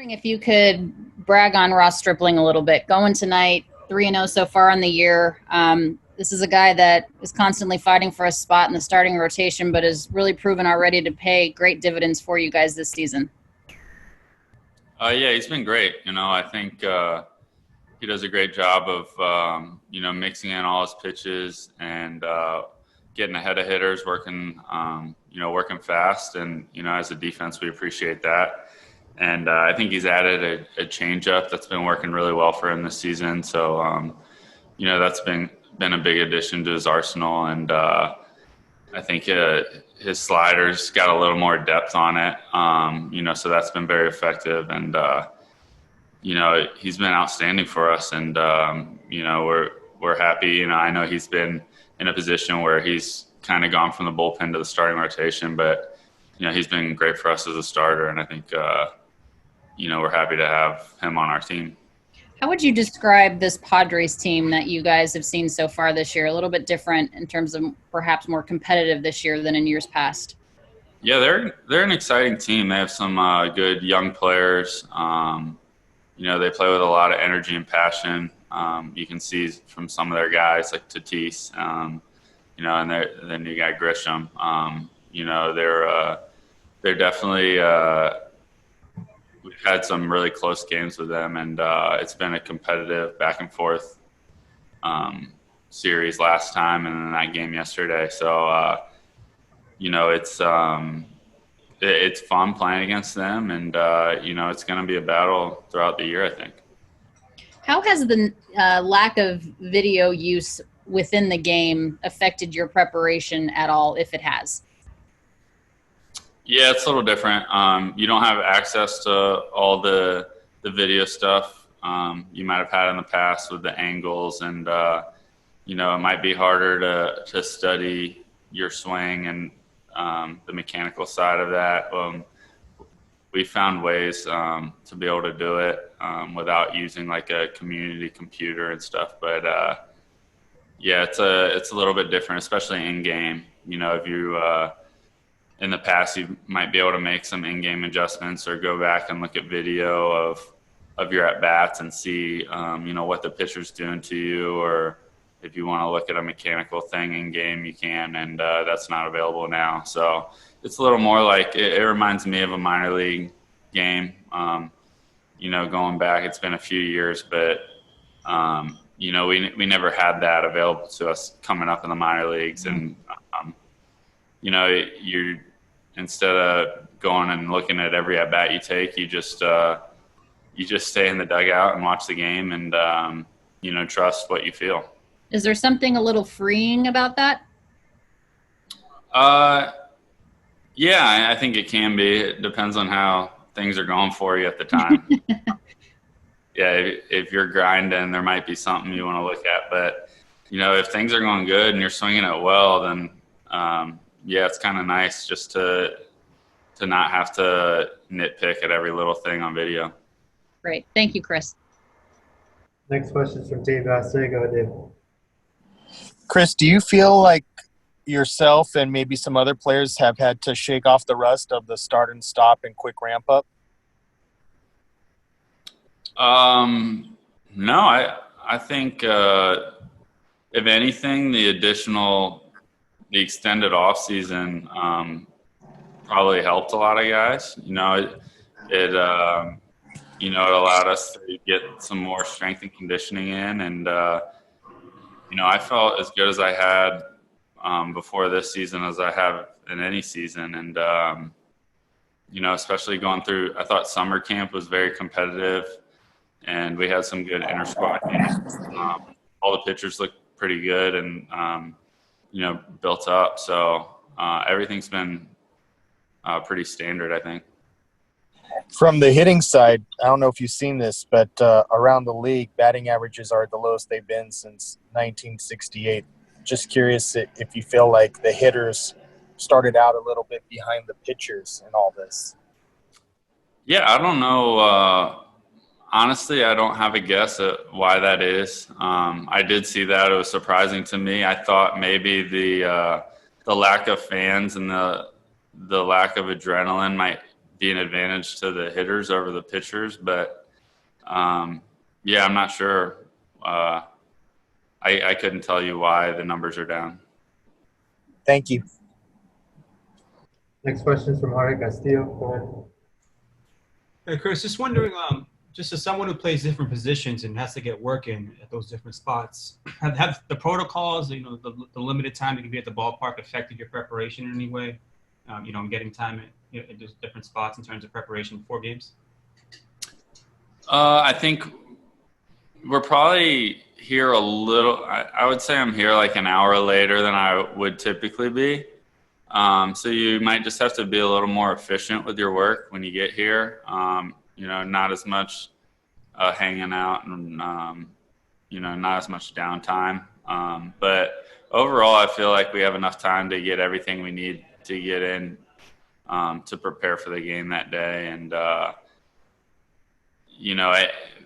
Wondering if you could brag on Ross Stripling a little bit. Going tonight, 3-0 so far in the year. This is a guy that is constantly fighting for a spot in the starting rotation, but has really proven already to pay great dividends for you guys this season. Yeah, he's been great. I think he does a great job of, mixing in all his pitches and getting ahead of hitters, working fast. And, as a defense, we appreciate that. And I think he's added a changeup that's been working really well for him this season. So, that's been a big addition to his arsenal. And I think his sliders got a little more depth on it, so that's been very effective. And, he's been outstanding for us. And, we're happy. I know he's been in a position where he's kind of gone from the bullpen to the starting rotation, but, he's been great for us as a starter. And I think, we're happy to have him on our team. How would you describe this Padres team that you guys have seen so far this year? A little bit different in terms of perhaps more competitive this year than in years past. Yeah, they're an exciting team. They have some good young players. They play with a lot of energy and passion. You can see from some of their guys like Tatis, and their new guy Grisham. They're definitely. We've had some really close games with them, and it's been a competitive back and forth series last time and then that game yesterday. So, it's fun playing against them, and, it's going to be a battle throughout the year, I think. How has the lack of video use within the game affected your preparation at all, if it has? Yeah, it's a little different. You don't have access to all the video stuff you might have had in the past with the angles, and it might be harder to study your swing and the mechanical side of that. We found ways to be able to do it without using like a community computer and stuff. But yeah, it's a little bit different, especially in game. If you in the past, you might be able to make some in-game adjustments or go back and look at video of your at-bats and see, what the pitcher's doing to you, or if you want to look at a mechanical thing in-game, you can, and that's not available now. So it's a little more like it reminds me of a minor league game. Going back, it's been a few years, but, we never had that available to us coming up in the minor leagues. And, you're instead of going and looking at every at bat you take, you just stay in the dugout and watch the game and trust what you feel. Is there something a little freeing about that? Yeah, I think it can be. It depends on how things are going for you at the time. Yeah, if you're grinding, there might be something you want to look at, but if things are going good and you're swinging it well, then yeah, it's kind of nice just to not have to nitpick at every little thing on video. Great. Thank you, Chris. Next question is from Dave Vassay. Go ahead, Dave. Chris, do you feel like yourself and maybe some other players have had to shake off the rust of the start and stop and quick ramp up? No, I think if anything, the extended off season probably helped a lot of guys. It allowed us to get some more strength and conditioning in, and I felt as good as I had before this season as I have in any season, and especially going through. I thought summer camp was very competitive, and we had some good inter squad games. All the pitchers looked pretty good, and built up. So everything's been pretty standard, I think. From the hitting side, I don't know if you've seen this, but around the league, batting averages are the lowest they've been since 1968. Just curious if you feel like the hitters started out a little bit behind the pitchers in all this. Yeah, I don't know. Honestly, I don't have a guess at why that is. I did see that. It was surprising to me. I thought maybe the lack of fans and the lack of adrenaline might be an advantage to the hitters over the pitchers. But yeah, I'm not sure. I couldn't tell you why the numbers are down. Thank you. Next question is from Jorge Castillo. Go ahead. Hey, Chris, just wondering, just as someone who plays different positions and has to get work in at those different spots, have the protocols, the limited time you can be at the ballpark affected your preparation in any way? Getting time at just different spots in terms of preparation for games? I think we're probably here a little. I would say I'm here like an hour later than I would typically be. So you might just have to be a little more efficient with your work when you get here. Not as much hanging out and, not as much downtime. But overall, I feel like we have enough time to get everything we need to get in to prepare for the game that day. And,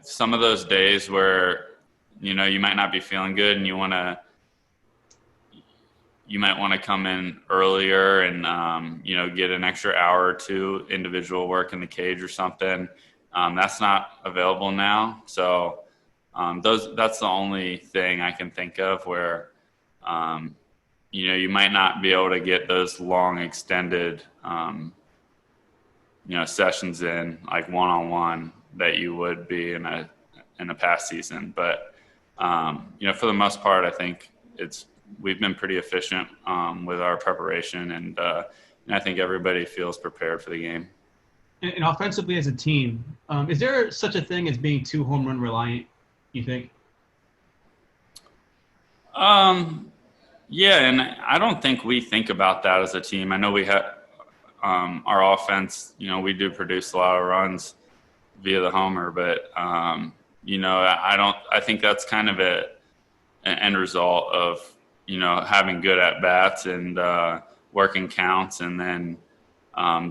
some of those days where, you might not be feeling good and you might want to come in earlier and, get an extra hour or two individual work in the cage or something. That's not available now. So that's the only thing I can think of where, you might not be able to get those long extended, sessions in like one-on-one that you would be in a past season. But, for the most part, I think we've been pretty efficient with our preparation, and I think everybody feels prepared for the game. And offensively as a team, is there such a thing as being too home run reliant, you think? Yeah, and I don't think we think about that as a team. I know we have our offense, we do produce a lot of runs via the homer, but, I think that's kind of an end result of, having good at bats and working counts and then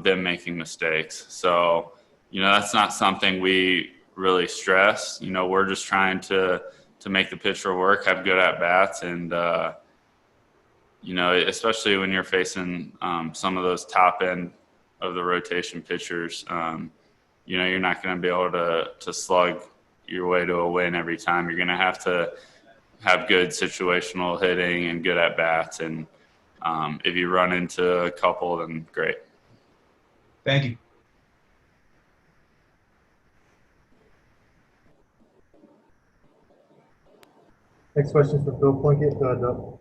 them making mistakes. So, that's not something we really stress. We're just trying to make the pitcher work, have good at bats, and especially when you're facing some of those top end of the rotation pitchers, you're not going to be able to slug your way to a win every time. You're going to have good situational hitting and good at bats, and if you run into a couple, then great. Thank you. Next question is from Bill Plunkett. Go ahead, Bill.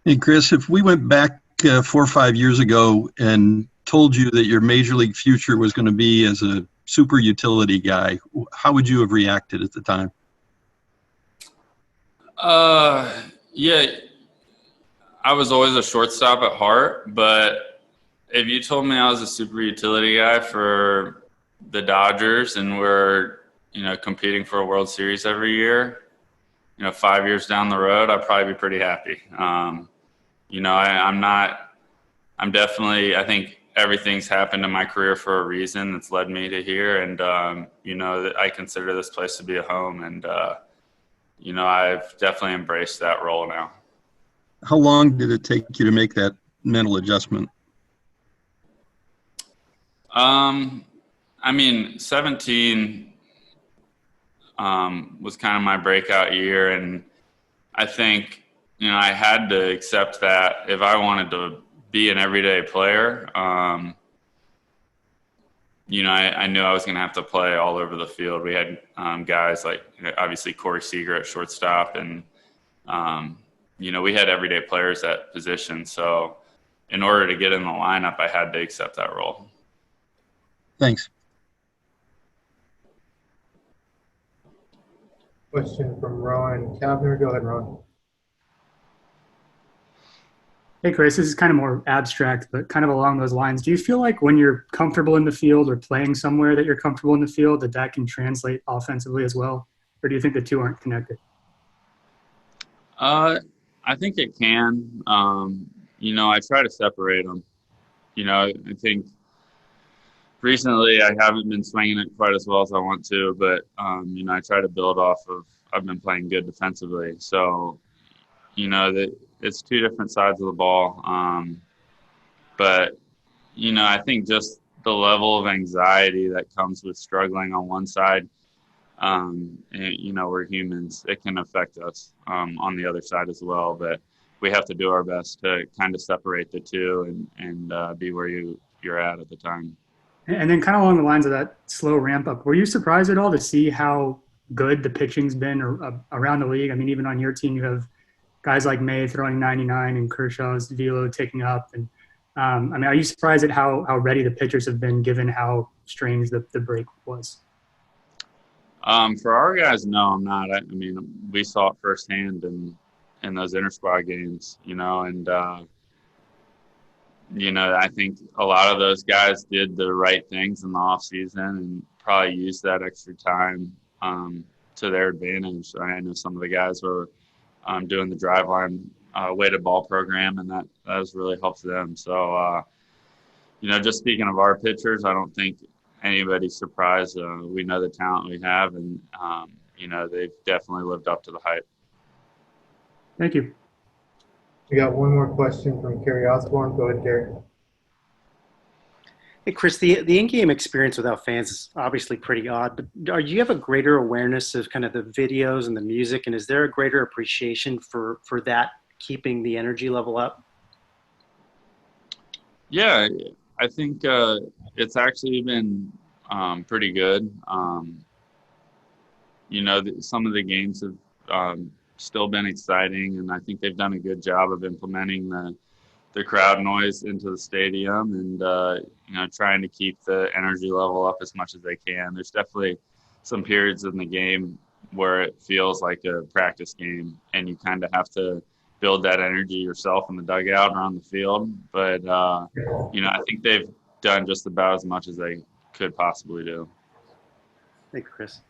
Hey, Chris, if we went back 4 or 5 years ago and told you that your major league future was going to be as a super utility guy, how would you have reacted at the time? Yeah, I was always a shortstop at heart, but if you told me I was a super utility guy for the Dodgers and we're, competing for a World Series every year, 5 years down the road, I'd probably be pretty happy. I'm definitely, I think everything's happened in my career for a reason that's led me to here. And, that I consider this place to be a home, and, I've definitely embraced that role now. How long did it take you to make that mental adjustment? 17 was kind of my breakout year, and I think, I had to accept that if I wanted to be an everyday player, I knew I was going to have to play all over the field. We had guys like, obviously, Corey Seager at shortstop, and, we had everyday players at position. So in order to get in the lineup, I had to accept that role. Thanks. Question from Rowan Kavner. Go ahead, Rowan. Hey, Chris, this is kind of more abstract, but kind of along those lines. Do you feel like when you're comfortable in the field or playing somewhere that you're comfortable in the field, that can translate offensively as well? Or do you think the two aren't connected? I think it can. I try to separate them. I think recently I haven't been swinging it quite as well as I want to, but, I try to build off of I've been playing good defensively. So, that it's two different sides of the ball. But, I think just the level of anxiety that comes with struggling on one side, and, we're humans. It can affect us on the other side as well, but we have to do our best to kind of separate the two and be where you're at the time. And then kind of along the lines of that slow ramp up, were you surprised at all to see how good the pitching's been around the league? I mean, even on your team, you have guys like May throwing 99 and Kershaw's velo ticking up. And I mean, are you surprised at how ready the pitchers have been given how strange the break was? For our guys, no, I'm not. I mean, we saw it firsthand in those inter-squad games, and I think a lot of those guys did the right things in the off season and probably used that extra time to their advantage. I know some of the guys were doing the driveline weighted ball program, and that has really helped them. So, just speaking of our pitchers, I don't think anybody's surprised. We know the talent we have, and they've definitely lived up to the hype. Thank you. We got one more question from Kerry Osborne. Go ahead, Kerry. Hey, Chris, the in-game experience without fans is obviously pretty odd, but do you have a greater awareness of kind of the videos and the music, and is there a greater appreciation for that keeping the energy level up? Yeah, I think it's actually been pretty good. Some of the games have still been exciting, and I think they've done a good job of implementing the crowd noise into the stadium and trying to keep the energy level up as much as they can. There's definitely some periods in the game where it feels like a practice game, and you kind of have to build that energy yourself in the dugout or on the field. But I think they've done just about as much as they could possibly do. Thank you, Chris.